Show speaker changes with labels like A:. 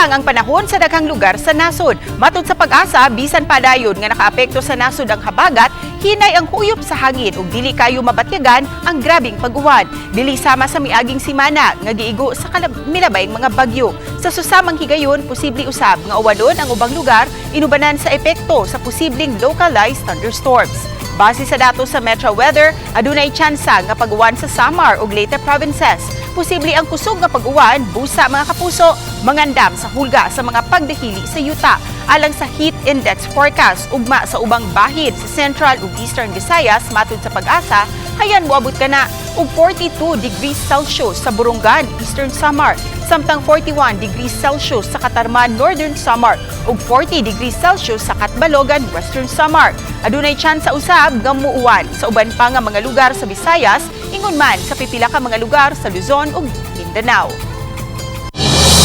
A: Butang ang panahon sa daghang lugar sa nasod. Matod sa Pag-asa, bisan pa dayon nga nakaapekto sa nasod ang habagat, hinay ang huyop sa hangin ug dili kayo mabatyagan ang grabing pag-uwan. Dili sama sa miaging simana nga giigo sa milabayng mga bagyo. Sa susamang higayon, posible usab nga uwanon ang ubang lugar inubanan sa epekto sa posibleng localized thunderstorms. Base sa datos sa Metro Weather, adunay tsansa nga pag-uwan sa Samar ug Leyte provinces. Posible ang kusog nga pag-uwan, busa mga kapuso, mangandam sa hulga sa mga pagdahili sa yuta. Alang sa heat index forecast, ugma sa ubang bahin sa Central ug Eastern Visayas matud sa Pag-asa, hayan moabot ka na og 42 degrees Celsius sa Burungan, Eastern Samar, samtang 41 degrees Celsius sa Katarman, Northern Samar, ug 40 degrees Celsius sa Katbalogan, Western Samar. Adunay tsansa usab nga muuwan sa uban pa nga mga lugar sa Visayas, ingon man sa pipila ka mga lugar sa Luzon ug Mindanao.